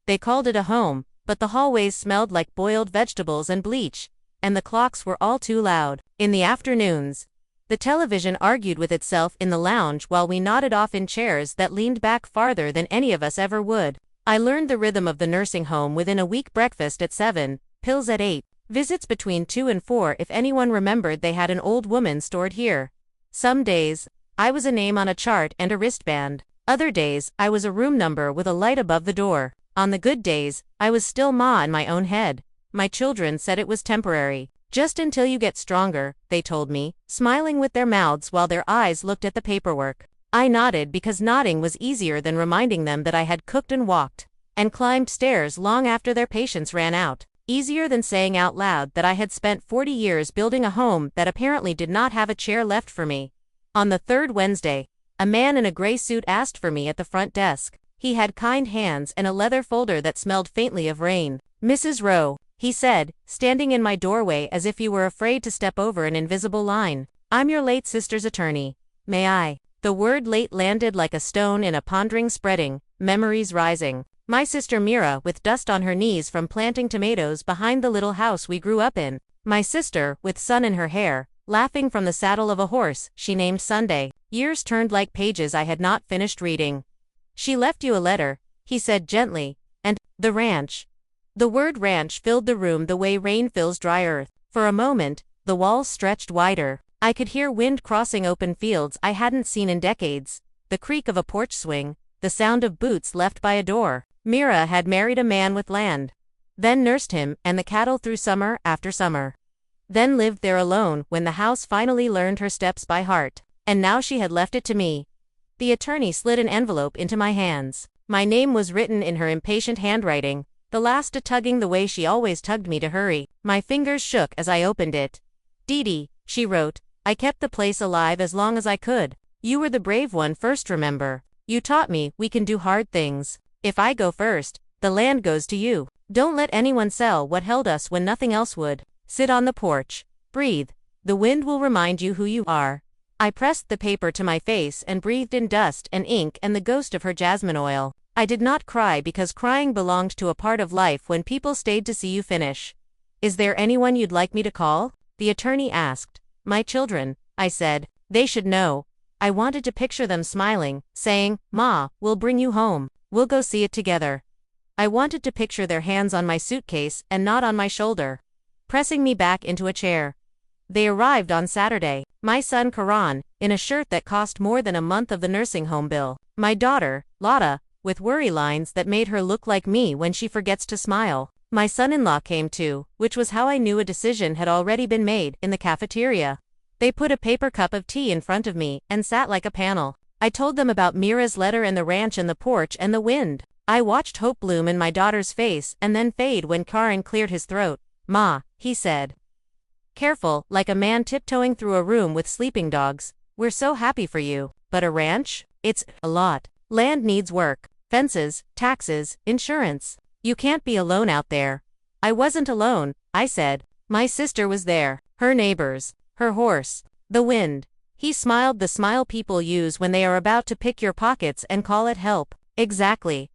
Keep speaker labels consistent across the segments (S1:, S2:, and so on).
S1: They called it a home, but the hallways smelled like boiled vegetables and bleach, and the clocks were all too loud. In the afternoons, the television argued with itself in the lounge while we nodded off in chairs that leaned back farther than any of us ever would. I learned the rhythm of the nursing home within a week: breakfast at 7, pills at 8, visits between 2 and 4 if anyone remembered they had an old woman stored here. Some days, I was a name on a chart and a wristband. Other days, I was a room number with a light above the door. On the good days, I was still Ma in my own head. My children said it was temporary. Just until you get stronger, they told me, smiling with their mouths while their eyes looked at the paperwork. I nodded because nodding was easier than reminding them that I had cooked and walked and climbed stairs long after their patience ran out. Easier than saying out loud that I had spent 40 years building a home that apparently did not have a chair left for me. On the third Wednesday, a man in a gray suit asked for me at the front desk. He had kind hands and a leather folder that smelled faintly of rain. "Mrs. Rowe," he said, standing in my doorway as if he were afraid to step over an invisible line. "I'm your late sister's attorney. May I?" The word late landed like a stone in a pondering spreading, memories rising. My sister Mira, with dust on her knees from planting tomatoes behind the little house we grew up in. My sister, with sun in her hair, laughing from the saddle of a horse she named Sunday. Years turned like pages I had not finished reading. "She left you a letter," he said gently, "and the ranch." The word ranch filled the room the way rain fills dry earth. For a moment, the walls stretched wider. I could hear wind crossing open fields I hadn't seen in decades, the creak of a porch swing, the sound of boots left by a door. Mira had married a man with land, then nursed him and the cattle through summer after summer, then lived there alone when the house finally learned her steps by heart, and now she had left it to me. The attorney slid an envelope into my hands. My name was written in her impatient handwriting, the last a tugging the way she always tugged me to hurry. My fingers shook as I opened it. "Dee Dee," she wrote, "I kept the place alive as long as I could. You were the brave one first, remember? You taught me we can do hard things. If I go first, the land goes to you. Don't let anyone sell what held us when nothing else would. Sit on the porch. Breathe. The wind will remind you who you are." I pressed the paper to my face and breathed in dust and ink and the ghost of her jasmine oil. I did not cry because crying belonged to a part of life when people stayed to see you finish. "Is there anyone you'd like me to call?" the attorney asked. "My children," I said. "They should know." I wanted to picture them smiling, saying, "Ma, we'll bring you home. We'll go see it together." I wanted to picture their hands on my suitcase and not on my shoulder, pressing me back into a chair. They arrived on Saturday. My son Karan, in a shirt that cost more than a month of the nursing home bill. My daughter, Lotta, with worry lines that made her look like me when she forgets to smile. My son-in-law came too, which was how I knew a decision had already been made, in the cafeteria. They put a paper cup of tea in front of me and sat like a panel. I told them about Mira's letter and the ranch and the porch and the wind. I watched hope bloom in my daughter's face and then fade when Karan cleared his throat. "Ma," he said, careful, like a man tiptoeing through a room with sleeping dogs, "we're so happy for you. But a ranch? It's a lot. Land needs work. Fences, taxes, insurance. You can't be alone out there." I wasn't alone, I said. My sister was there. Her neighbors. Her horse. The wind. He smiled, the smile people use when they are about to pick your pockets and call it help. Exactly.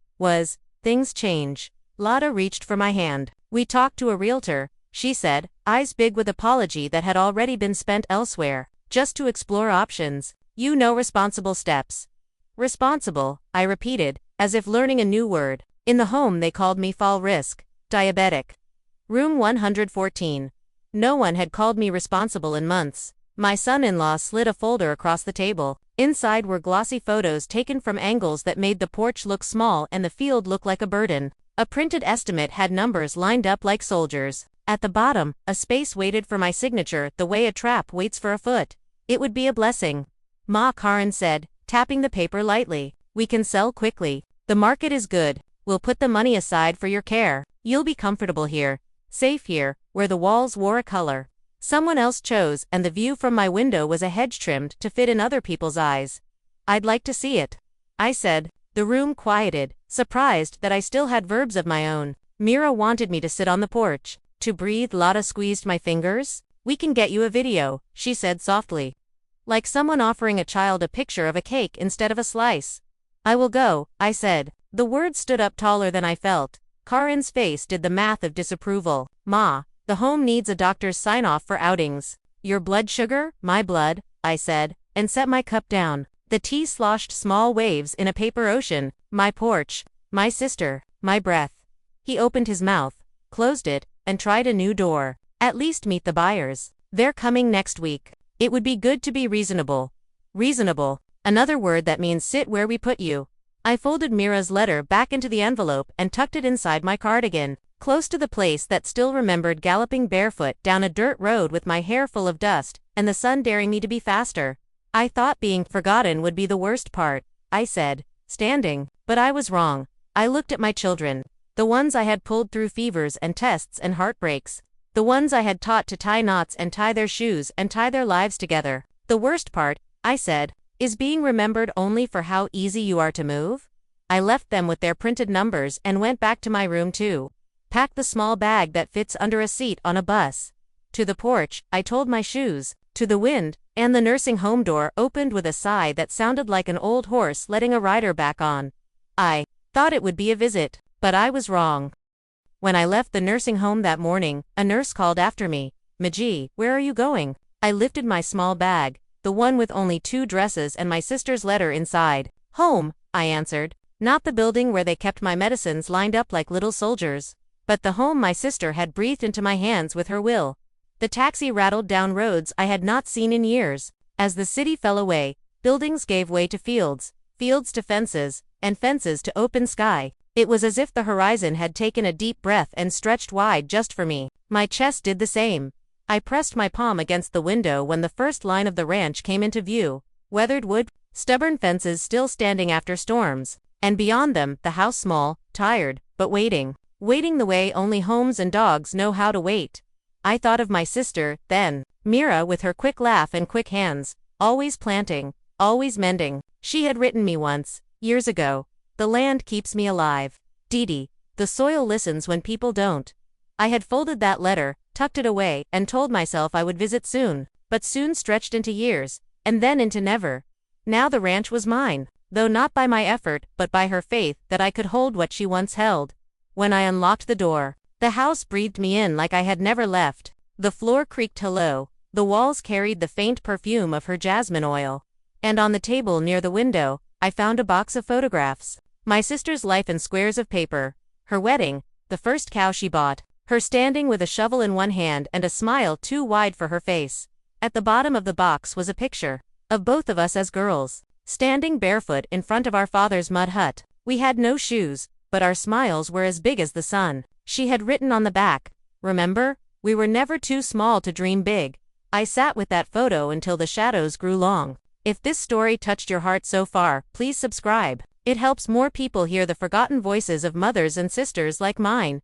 S1: Things change. Lotta reached for my hand. "We talked to a realtor," she said, eyes big with apology that had already been spent elsewhere. "Just to explore options. You know, responsible steps." Responsible, I repeated, as if learning a new word. In the home they called me fall risk, diabetic. Room 114. No one had called me responsible in months. My son-in-law slid a folder across the table. Inside were glossy photos taken from angles that made the porch look small and the field look like a burden. A printed estimate had numbers lined up like soldiers. At the bottom, a space waited for my signature the way a trap waits for a foot. It would be a blessing. "Ma," Karan said, tapping the paper lightly. "We can sell quickly. The market is good. We'll put the money aside for your care. You'll be comfortable here. Safe here, where the walls wore a color someone else chose and the view from my window was a hedge trimmed to fit in other people's eyes. I'd like to see it," I said. The room quieted, surprised that I still had verbs of my own. Mira wanted me to sit on the porch. To breathe. Lotta squeezed my fingers. "We can get you a video," she said softly. Like someone offering a child a picture of a cake instead of a slice. "I will go," I said. The words stood up taller than I felt. Karin's face did the math of disapproval. "Ma, the home needs a doctor's sign-off for outings." "Your blood sugar?" "My blood," I said, and set my cup down. The tea sloshed small waves in a paper ocean. "My porch. My sister. My breath." He opened his mouth, closed it, and tried a new door. "At least meet the buyers. They're coming next week. It would be good to be reasonable." Reasonable. Another word that means sit where we put you. I folded Mira's letter back into the envelope and tucked it inside my cardigan, close to the place that still remembered galloping barefoot down a dirt road with my hair full of dust, and the sun daring me to be faster. "I thought being forgotten would be the worst part," I said, standing, but I was wrong. I looked at my children. The ones I had pulled through fevers and tests and heartbreaks. The ones I had taught to tie knots and tie their shoes and tie their lives together. "The worst part," I said, "is being remembered only for how easy you are to move." I left them with their printed numbers and went back to my room too. Packed the small bag that fits under a seat on a bus. To the porch, I told my shoes, to the wind, and the nursing home door opened with a sigh that sounded like an old horse letting a rider back on. I thought it would be a visit, but I was wrong. When I left the nursing home that morning, a nurse called after me. "Maji, where are you going?" I lifted my small bag, the one with only 2 dresses and my sister's letter inside. "Home," I answered. Not the building where they kept my medicines lined up like little soldiers, but the home my sister had breathed into my hands with her will. The taxi rattled down roads I had not seen in years. As the city fell away, buildings gave way to fields, fields to fences, and fences to open sky. It was as if the horizon had taken a deep breath and stretched wide just for me. My chest did the same. I pressed my palm against the window when the first line of the ranch came into view. Weathered wood, stubborn fences still standing after storms, and beyond them, the house small, tired, but waiting. Waiting the way only homes and dogs know how to wait. I thought of my sister, then. Mira with her quick laugh and quick hands, always planting, always mending. She had written me once, years ago, "The land keeps me alive. Didi, the soil listens when people don't." I had folded that letter, tucked it away, and told myself I would visit soon, but soon stretched into years, and then into never. Now the ranch was mine, though not by my effort but by her faith that I could hold what she once held. When I unlocked the door, the house breathed me in like I had never left. The floor creaked hello, the walls carried the faint perfume of her jasmine oil. And on the table near the window, I found a box of photographs. My sister's life in squares of paper. Her wedding, the first cow she bought, her standing with a shovel in one hand and a smile too wide for her face. At the bottom of the box was a picture of both of us as girls, standing barefoot in front of our father's mud hut. We had no shoes, but our smiles were as big as the sun. She had written on the back, "Remember, we were never too small to dream big." I sat with that photo until the shadows grew long. If this story touched your heart so far, please subscribe. It helps more people hear the forgotten voices of mothers and sisters like mine.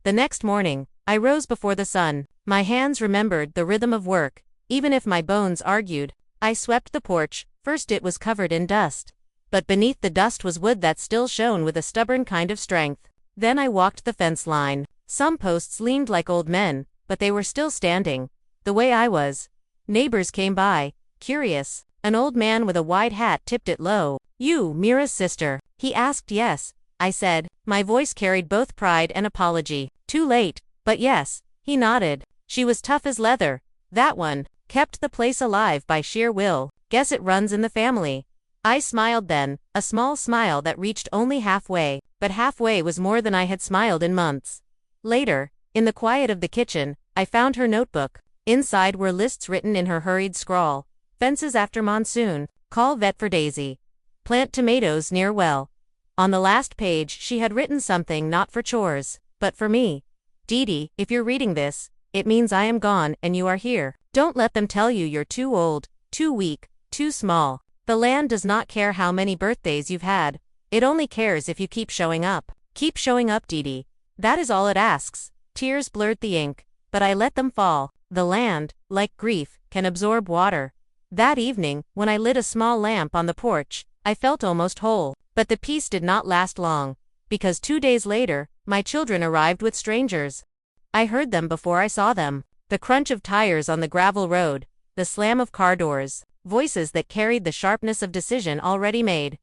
S1: The next morning, I rose before the sun. My hands remembered the rhythm of work, even if my bones argued. I swept the porch. First it was covered in dust, but beneath the dust was wood that still shone with a stubborn kind of strength. Then I walked the fence line. Some posts leaned like old men, but they were still standing, the way I was. Neighbors came by, curious. An old man with a wide hat tipped it low. "You, Mira's sister?" He asked. "Yes," I said. My voice carried both pride and apology. "Too late, but yes." He nodded. "She was tough as leather. That one. Kept the place alive by sheer will. Guess it runs in the family." I smiled then, a small smile that reached only halfway, but halfway was more than I had smiled in months. Later, in the quiet of the kitchen, I found her notebook. Inside were lists written in her hurried scrawl. Fences after monsoon. Call vet for Daisy. Plant tomatoes near well. On the last page she had written something not for chores, but for me. "Didi, if you're reading this, it means I am gone and you are here. Don't let them tell you you're too old, too weak, too small. The land does not care how many birthdays you've had. It only cares if you keep showing up. Keep showing up, Didi. That is all it asks." Tears blurred the ink, but I let them fall. The land, like grief, can absorb water. That evening, when I lit a small lamp on the porch, I felt almost whole. But the peace did not last long, because 2 days later, my children arrived with strangers. I heard them before I saw them. The crunch of tires on the gravel road, the slam of car doors, voices that carried the sharpness of decision already made.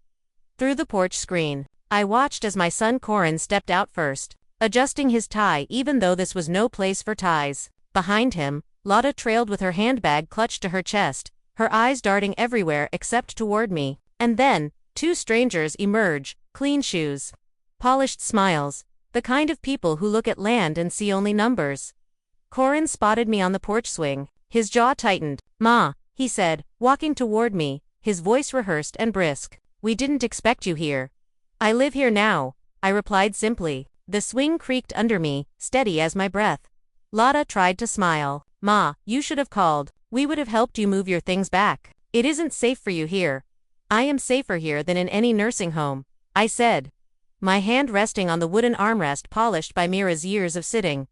S1: Through the porch screen, I watched as my son Corin stepped out first. adjusting his tie even though this was no place for ties. Behind him, Lotta trailed with her handbag clutched to her chest, her eyes darting everywhere except toward me. And then, two strangers emerge, clean shoes, polished smiles, the kind of people who look at land and see only numbers. Corin spotted me on the porch swing. His jaw tightened. "Ma," he said, walking toward me, his voice rehearsed and brisk. "We didn't expect you here." "I live here now," I replied simply. The swing creaked under me, steady as my breath. Lotta tried to smile. "Ma, you should have called. We would have helped you move your things back. It isn't safe for you here." "I am safer here than in any nursing home," I said, my hand resting on the wooden armrest polished by Mira's years of sitting.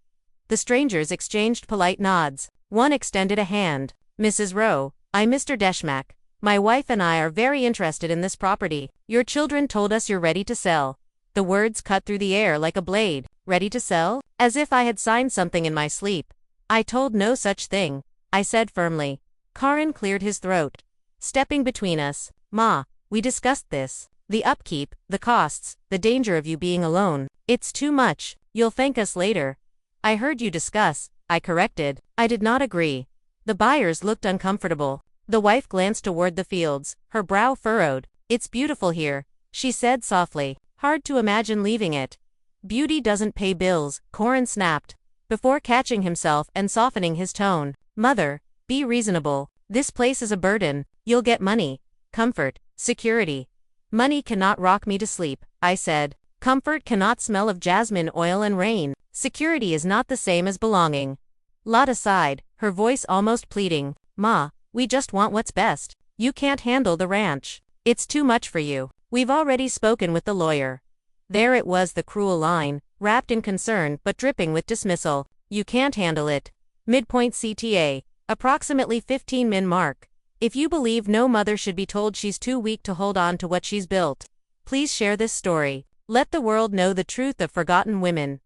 S1: The strangers exchanged polite nods. One extended a hand. "Mrs. Rowe, I'm Mr. Deschmack. My wife and I are very interested in this property. Your children told us you're ready to sell." The words cut through the air like a blade. Ready to sell? As if I had signed something in my sleep. "I told no such thing," I said firmly. Corin cleared his throat, stepping between us. "Ma, we discussed this. The upkeep, the costs, the danger of you being alone. It's too much. You'll thank us later." "I heard you discuss," I corrected. I did not agree. The buyers looked uncomfortable. The wife glanced toward the fields, her brow furrowed. "It's beautiful here," she said softly. "Hard to imagine leaving it." "Beauty doesn't pay bills," Corin snapped, before catching himself and softening his tone. "Mother, be reasonable. This place is a burden. You'll get money, comfort, security." "Money cannot rock me to sleep," I said. "Comfort cannot smell of jasmine oil and rain. Security is not the same as belonging." Lotta sighed, her voice almost pleading. "Ma, we just want what's best. You can't handle the ranch. It's too much for you. We've already spoken with the lawyer." There it was, the cruel line, wrapped in concern but dripping with dismissal. "You can't handle it." Midpoint CTA, approximately 15 min mark. If you believe no mother should be told she's too weak to hold on to what she's built, please share this story. Let the world know the truth of forgotten women.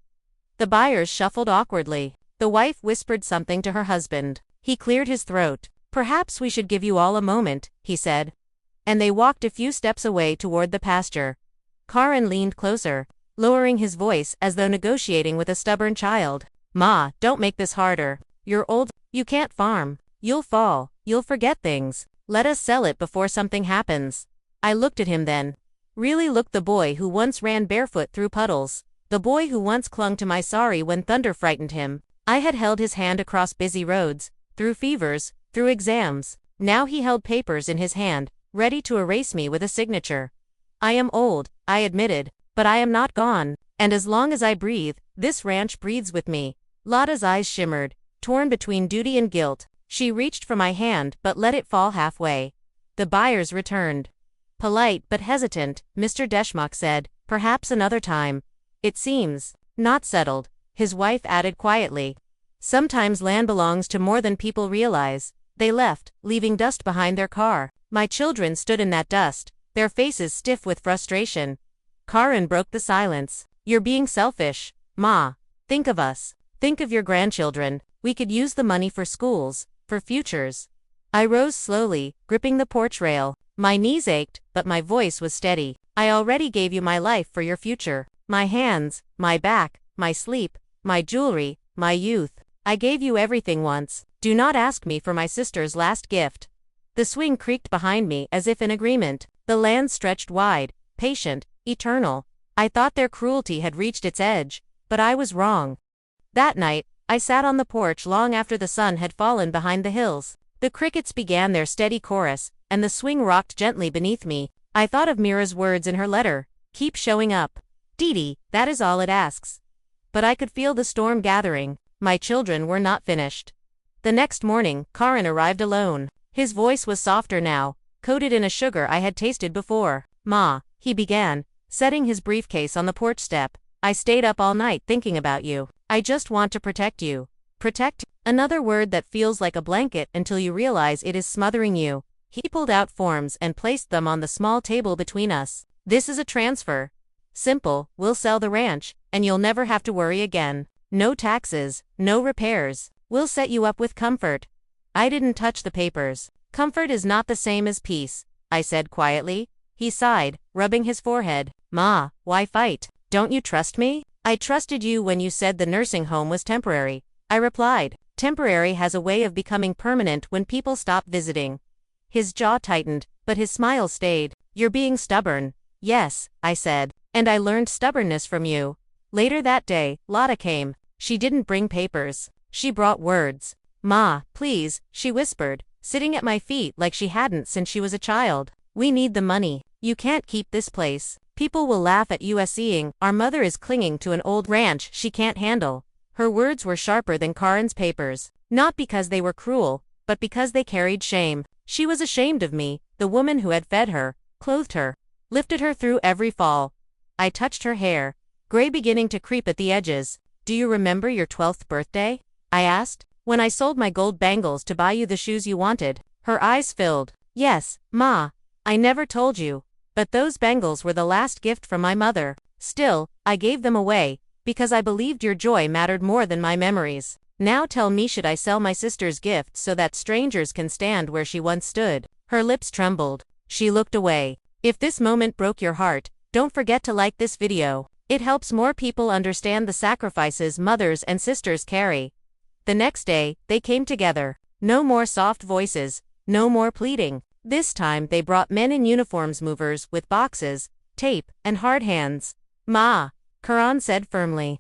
S1: The buyers shuffled awkwardly. The wife whispered something to her husband. He cleared his throat. "Perhaps we should give you all a moment," he said. And they walked a few steps away toward the pasture. Corin leaned closer, lowering his voice as though negotiating with a stubborn child. "Ma, don't make this harder. You're old. You can't farm. You'll fall. You'll forget things. Let us sell it before something happens." I looked at him then. Really looked the boy who once ran barefoot through puddles. The boy who once clung to my sari when thunder frightened him. I had held his hand across busy roads, through fevers, through exams. Now he held papers in his hand, ready to erase me with a signature. "I am old," I admitted, "but I am not gone. And as long as I breathe, this ranch breathes with me." Lotta's eyes shimmered, torn between duty and guilt. She reached for my hand but let it fall halfway. The buyers returned. Polite but hesitant, Mr. Deschmack said, "Perhaps another time." "It seems not settled," his wife added quietly. "Sometimes land belongs to more than people realize." They left, leaving dust behind their car. My children stood in that dust, their faces stiff with frustration. Corin broke the silence. "You're being selfish, Ma. Think of us. Think of your grandchildren. We could use the money for schools, for futures." I rose slowly, gripping the porch rail. My knees ached, but my voice was steady. "I already gave you my life for your future. My hands, my back, my sleep, my jewelry, my youth. I gave you everything once. Do not ask me for my sister's last gift." The swing creaked behind me as if in agreement. The land stretched wide, patient, eternal. I thought their cruelty had reached its edge, but I was wrong. That night, I sat on the porch long after the sun had fallen behind the hills. The crickets began their steady chorus, and the swing rocked gently beneath me. I thought of Mira's words in her letter. "Keep showing up. Dee, that is all it asks." But I could feel the storm gathering. My children were not finished. The next morning, Corin arrived alone. His voice was softer now, coated in a sugar I had tasted before. "Ma," he began, setting his briefcase on the porch step. "I stayed up all night thinking about you. I just want to protect you." Protect? Another word that feels like a blanket until you realize it is smothering you. He pulled out forms and placed them on the small table between us. "This is a transfer. Simple, we'll sell the ranch, and you'll never have to worry again. No taxes, no repairs. We'll set you up with comfort." I didn't touch the papers. "Comfort is not the same as peace," I said quietly. He sighed, rubbing his forehead. "Ma, why fight? Don't you trust me?" I trusted you when you said the nursing home was temporary, I replied. Temporary has a way of becoming permanent when people stop visiting. His jaw tightened, but his smile stayed. You're being stubborn. Yes, I said. And I learned stubbornness from you. Later that day, Lotta came. She didn't bring papers. She brought words. Ma, please, she whispered, sitting at my feet like she hadn't since she was a child. We need the money. You can't keep this place. People will laugh at you as seeing our mother is clinging to an old ranch she can't handle. Her words were sharper than Karen's papers. Not because they were cruel, but because they carried shame. She was ashamed of me, the woman who had fed her, clothed her, lifted her through every fall. I touched her hair, gray beginning to creep at the edges. Do you remember your 12th birthday? I asked. When I sold my gold bangles to buy you the shoes you wanted. Her eyes filled. Yes, Ma. I never told you. But those bangles were the last gift from my mother. Still, I gave them away, because I believed your joy mattered more than my memories. Now tell me, should I sell my sister's gift so that strangers can stand where she once stood? Her lips trembled. She looked away. If this moment broke your heart, don't forget to like this video. It helps more people understand the sacrifices mothers and sisters carry. The next day, they came together. No more soft voices, no more pleading. This time they brought men in uniforms, movers with boxes, tape, and hard hands. Ma, Karan said firmly.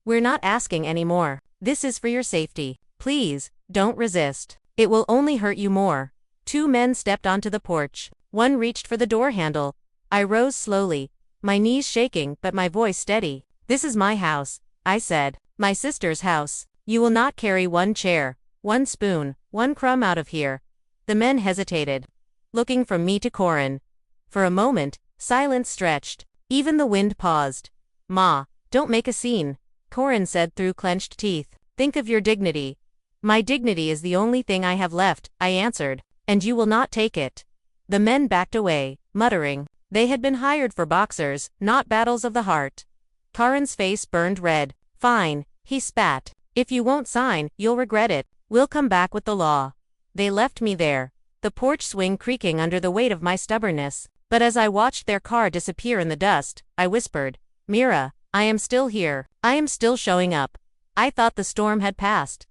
S1: We're not asking anymore. This is for your safety. Please, don't resist. It will only hurt you more. 2 men stepped onto the porch. One reached for the door handle. I rose slowly, my knees shaking but my voice steady. This is my house, I said. My sister's house. You will not carry 1 chair, 1 spoon, 1 crumb out of here. The men hesitated, looking from me to Corin. For a moment, silence stretched. Even the wind paused. Ma, don't make a scene, Corin said through clenched teeth. Think of your dignity. My dignity is the only thing I have left, I answered. And you will not take it. The men backed away, muttering. They had been hired for boxers, not battles of the heart. Karen's face burned red. Fine, he spat. If you won't sign, you'll regret it. We'll come back with the law. They left me there, the porch swing creaking under the weight of my stubbornness. But as I watched their car disappear in the dust, I whispered, Mira, I am still here. I am still showing up. I thought the storm had passed.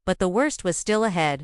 S1: But the worst was still ahead.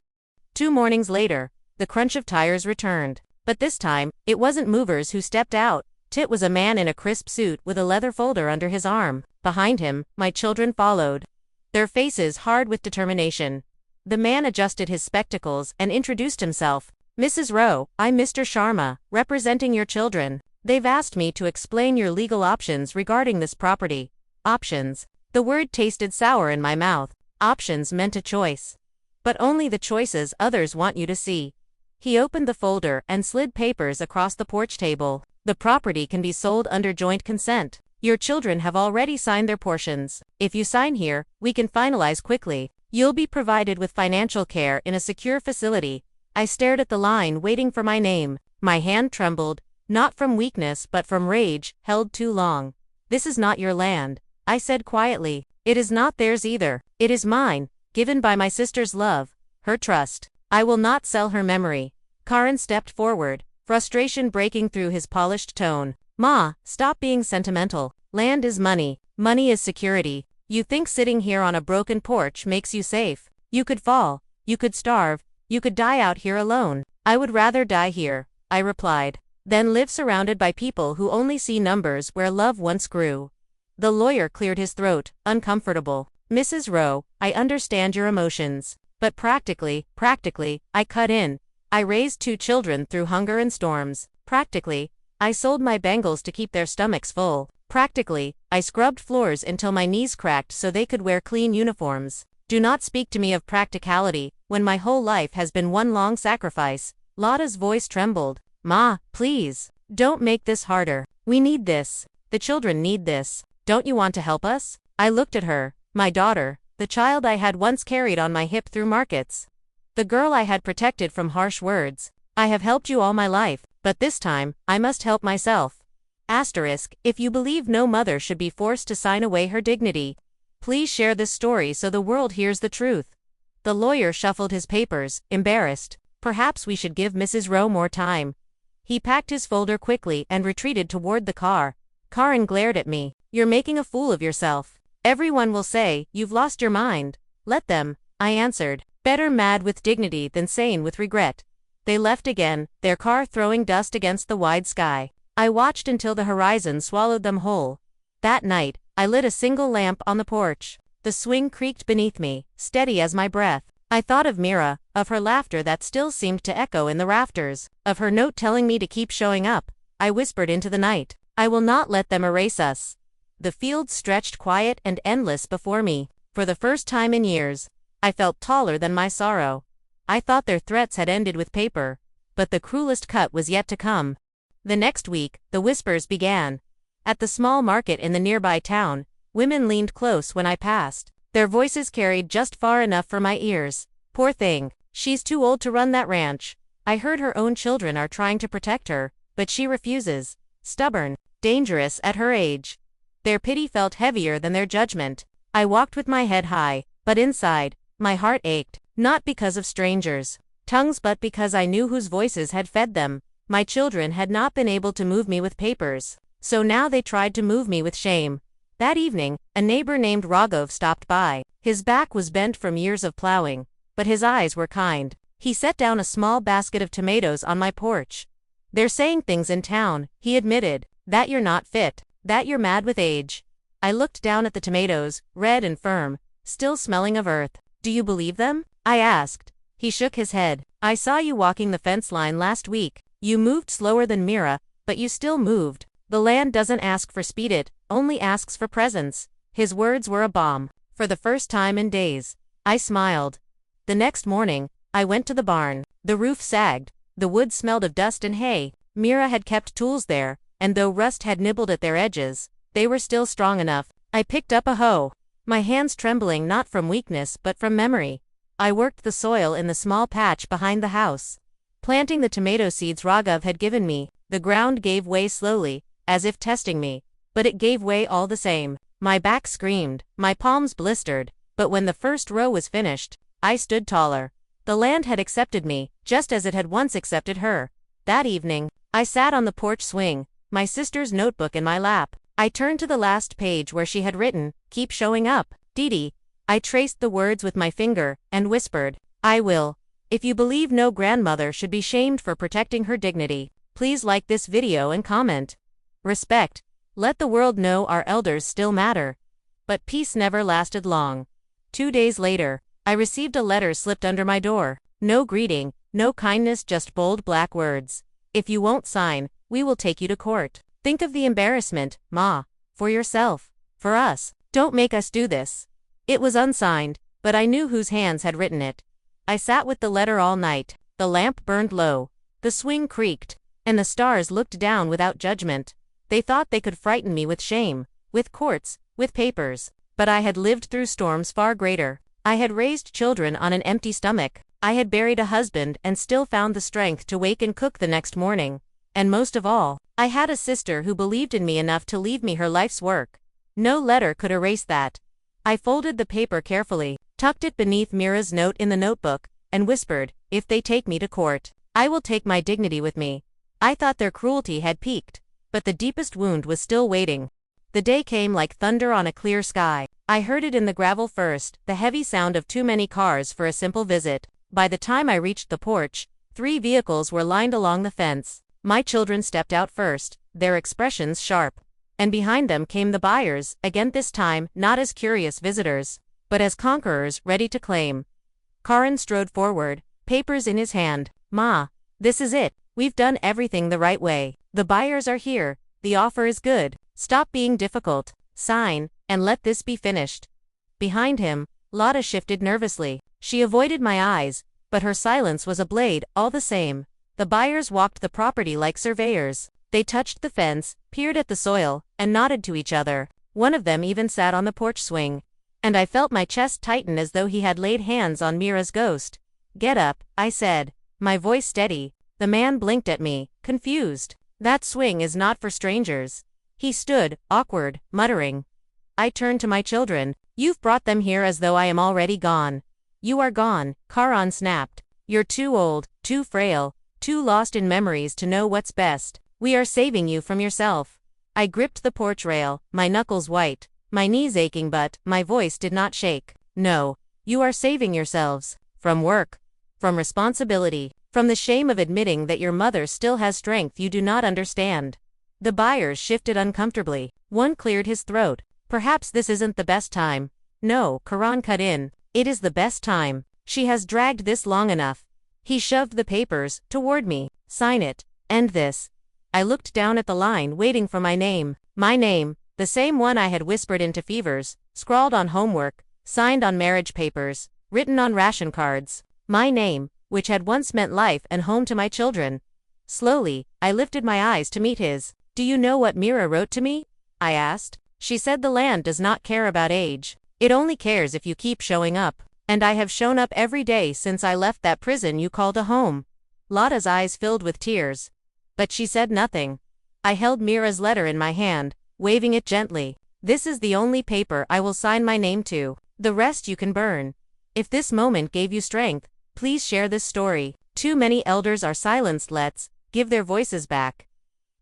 S1: 2 mornings later, the crunch of tires returned. But this time, it wasn't movers who stepped out. It was a man in a crisp suit with a leather folder under his arm. Behind him, my children followed, their faces hard with determination. The man adjusted his spectacles and introduced himself. Mrs. Rowe, I'm Mr. Sharma, representing your children. They've asked me to explain your legal options regarding this property. Options. The word tasted sour in my mouth. Options meant a choice. But only the choices others want you to see. He opened the folder and slid papers across the porch table. The property can be sold under joint consent. Your children have already signed their portions. If you sign here, we can finalize quickly. You'll be provided with financial care in a secure facility. I stared at the line, waiting for my name. My hand trembled, not from weakness but from rage, held too long. This is not your land, I said quietly. It is not theirs either. It is mine, given by my sister's love, her trust. I will not sell her memory. Karan stepped forward, frustration breaking through his polished tone. Ma, stop being sentimental. Land is money. Money is security. You think sitting here on a broken porch makes you safe. You could fall. You could starve. You could die out here alone. I would rather die here, I replied, than live surrounded by people who only see numbers where love once grew. The lawyer cleared his throat, uncomfortable. Mrs. Rowe, I understand your emotions. But practically, I cut in. I raised 2 children through hunger and storms. Practically, I sold my bangles to keep their stomachs full. Practically, I scrubbed floors until my knees cracked so they could wear clean uniforms. Do not speak to me of practicality, when my whole life has been one long sacrifice. Lotta's voice trembled. Ma, please, don't make this harder. We need this. The children need this. Don't you want to help us? I looked at her, my daughter, the child I had once carried on my hip through markets. The girl I had protected from harsh words. I have helped you all my life, but this time, I must help myself. Asterisk, if you believe no mother should be forced to sign away her dignity, please share this story so the world hears the truth. The lawyer shuffled his papers, embarrassed. Perhaps we should give Mrs. Rowe more time. He packed his folder quickly and retreated toward the car. Karan glared at me. You're making a fool of yourself. Everyone will say, you've lost your mind. Let them, I answered. Better mad with dignity than sane with regret. They left again, their car throwing dust against the wide sky. I watched until the horizon swallowed them whole. That night, I lit a single lamp on the porch. The swing creaked beneath me, steady as my breath. I thought of Mira, of her laughter that still seemed to echo in the rafters, of her note telling me to keep showing up. I whispered into the night, I will not let them erase us. The fields stretched quiet and endless before me. For the first time in years, I felt taller than my sorrow. I thought their threats had ended with paper, but the cruelest cut was yet to come. The next week, the whispers began. At the small market in the nearby town, women leaned close when I passed. Their voices carried just far enough for my ears. Poor thing, she's too old to run that ranch. I heard her own children are trying to protect her, but she refuses. Stubborn, dangerous at her age. Their pity felt heavier than their judgment. I walked with my head high, but inside, my heart ached, not because of strangers' tongues but because I knew whose voices had fed them. My children had not been able to move me with papers, so now they tried to move me with shame. That evening, a neighbor named Raghav stopped by. His back was bent from years of plowing, but his eyes were kind. He set down a small basket of tomatoes on my porch. They're saying things in town, he admitted, that you're not fit, that you're mad with age. I looked down at the tomatoes, red and firm, still smelling of earth. Do you believe them? I asked. He shook his head. I saw you walking the fence line last week. You moved slower than Mira, but you still moved. The land doesn't ask for speed, it only asks for presence. His words were a balm. For the first time in days, I smiled. The next morning, I went to the barn. The roof sagged. The wood smelled of dust and hay. Mira had kept tools there, and though rust had nibbled at their edges, they were still strong enough. I picked up a hoe, my hands trembling not from weakness but from memory. I worked the soil in the small patch behind the house. Planting the tomato seeds Raghav had given me, the ground gave way slowly, as if testing me, but it gave way all the same. My back screamed, my palms blistered, but when the first row was finished, I stood taller. The land had accepted me, just as it had once accepted her. That evening, I sat on the porch swing, my sister's notebook in my lap. I turned to the last page where she had written, "Keep showing up, Didi." I traced the words with my finger, and whispered, "I will. If you believe no grandmother should be shamed for protecting her dignity, please like this video and comment. Respect. Let the world know our elders still matter." But peace never lasted long. 2 days later, I received a letter slipped under my door. No greeting, no kindness, just bold black words. "If you won't sign, we will take you to court. Think of the embarrassment, Ma. For yourself. For us. Don't make us do this." It was unsigned, but I knew whose hands had written it. I sat with the letter all night. The lamp burned low. The swing creaked, and the stars looked down without judgment. They thought they could frighten me with shame, with courts, with papers. But I had lived through storms far greater. I had raised children on an empty stomach. I had buried a husband and still found the strength to wake and cook the next morning. And most of all, I had a sister who believed in me enough to leave me her life's work. No letter could erase that. I folded the paper carefully, tucked it beneath Mira's note in the notebook, and whispered, "If they take me to court, I will take my dignity with me." I thought their cruelty had peaked, but the deepest wound was still waiting. The day came like thunder on a clear sky. I heard it in the gravel first, the heavy sound of too many cars for a simple visit. By the time I reached the porch, 3 vehicles were lined along the fence. My children stepped out first, their expressions sharp. And behind them came the buyers, again this time, not as curious visitors, but as conquerors ready to claim. Karan strode forward, papers in his hand. "Ma, this is it. We've done everything the right way. The buyers are here. The offer is good. Stop being difficult. Sign, and let this be finished." Behind him, Lotta shifted nervously. She avoided my eyes, but her silence was a blade, all the same. The buyers walked the property like surveyors. They touched the fence, peered at the soil, and nodded to each other. One of them even sat on the porch swing. And I felt my chest tighten as though he had laid hands on Mira's ghost. "Get up," I said, my voice steady. The man blinked at me, confused. "That swing is not for strangers." He stood, awkward, muttering. I turned to my children. "You've brought them here as though I am already gone." "You are gone," Karan snapped. "You're too old, too frail, too lost in memories to know what's best. We are saving you from yourself." I gripped the porch rail, my knuckles white, my knees aching, but my voice did not shake. No, you are saving yourselves. From work. From responsibility. From the shame of admitting that your mother still has strength you do not understand. The buyers shifted uncomfortably. One cleared his throat. Perhaps this isn't the best time. No, Karan cut in. It is the best time. She has dragged this long enough. He shoved the papers toward me. Sign it. End this. I looked down at the line, waiting for my name. My name, the same one I had whispered into fevers, scrawled on homework, signed on marriage papers, written on ration cards. My name, which had once meant life and home to my children. Slowly, I lifted my eyes to meet his. Do you know what Mira wrote to me? I asked. She said the land does not care about age. It only cares if you keep showing up. And I have shown up every day since I left that prison you called a home. Lada's eyes filled with tears. But she said nothing. I held Mira's letter in my hand, waving it gently. This is the only paper I will sign my name to. The rest you can burn. If this moment gave you strength, please share this story. Too many elders are silenced. Let's give their voices back.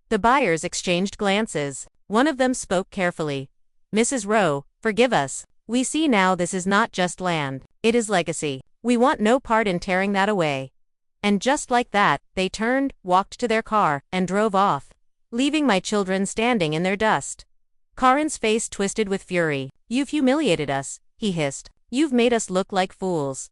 S1: The buyers exchanged glances. One of them spoke carefully. Mrs. Rowe, forgive us. We see now this is not just land. It is legacy. We want no part in tearing that away. And just like that, they turned, walked to their car, and drove off, leaving my children standing in their dust. Karan's face twisted with fury. You've humiliated us, he hissed. You've made us look like fools.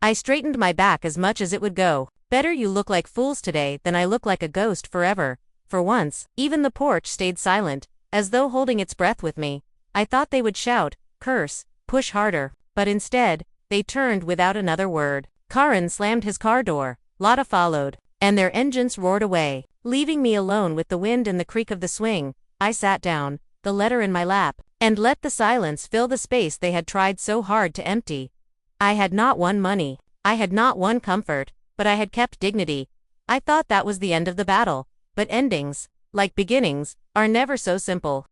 S1: I straightened my back as much as it would go. Better you look like fools today than I look like a ghost forever. For once, even the porch stayed silent, as though holding its breath with me. I thought they would shout, curse, push harder, but instead, they turned without another word. Karan slammed his car door. Lada followed, and their engines roared away, leaving me alone with the wind and the creak of the swing. I sat down, the letter in my lap, and let the silence fill the space they had tried so hard to empty. I had not won money. I had not won comfort, but I had kept dignity. I thought that was the end of the battle, but endings, like beginnings, are never so simple.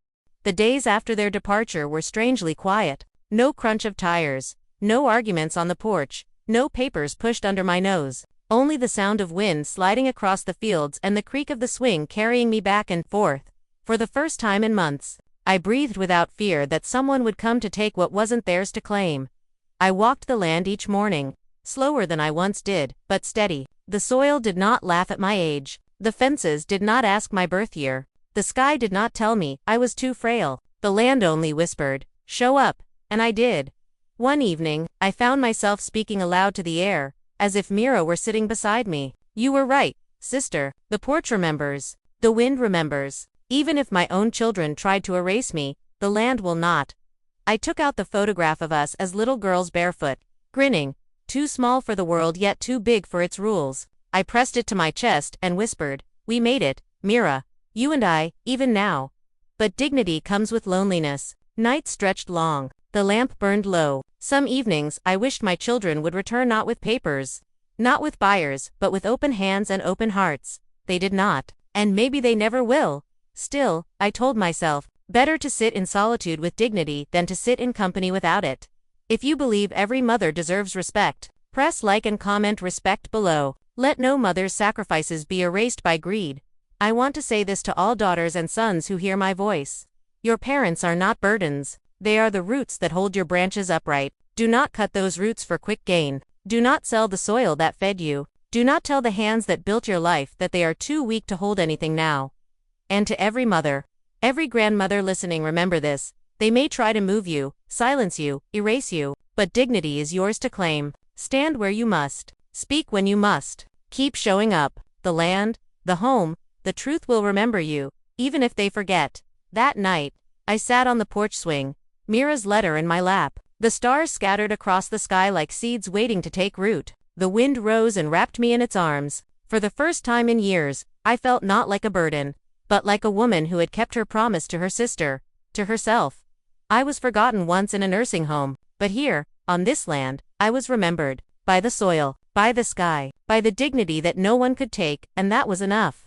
S1: The days after their departure were strangely quiet. No crunch of tires, no arguments on the porch, no papers pushed under my nose. Only the sound of wind sliding across the fields and the creak of the swing carrying me back and forth. For the first time in months, I breathed without fear that someone would come to take what wasn't theirs to claim. I walked the land each morning, slower than I once did, but steady. The soil did not laugh at my age. The fences did not ask my birth year. The sky did not tell me I was too frail. The land only whispered, show up, and I did. One evening, I found myself speaking aloud to the air, as if Mira were sitting beside me. You were right, sister. The porch remembers. The wind remembers. Even if my own children tried to erase me, the land will not. I took out the photograph of us as little girls barefoot, grinning, too small for the world yet too big for its rules. I pressed it to my chest and whispered, we made it, Mira. You and I, even now. But dignity comes with loneliness. Nights stretched long. The lamp burned low. Some evenings, I wished my children would return not with papers, not with buyers, but with open hands and open hearts. They did not. And maybe they never will. Still, I told myself, better to sit in solitude with dignity than to sit in company without it. If you believe every mother deserves respect, press like and comment respect below. Let no mother's sacrifices be erased by greed. I want to say this to all daughters and sons who hear my voice. Your parents are not burdens. They are the roots that hold your branches upright. Do not cut those roots for quick gain. Do not sell the soil that fed you. Do not tell the hands that built your life that they are too weak to hold anything now. And to every mother, every grandmother listening, remember this. They may try to move you, silence you, erase you, but dignity is yours to claim. Stand where you must. Speak when you must. Keep showing up. The land, the home, the truth will remember you, even if they forget. That night, I sat on the porch swing, Mira's letter in my lap. The stars scattered across the sky like seeds waiting to take root. The wind rose and wrapped me in its arms. For the first time in years, I felt not like a burden, but like a woman who had kept her promise to her sister, to herself. I was forgotten once in a nursing home, but here, on this land, I was remembered. By the soil, by the sky, by the dignity that no one could take, and that was enough.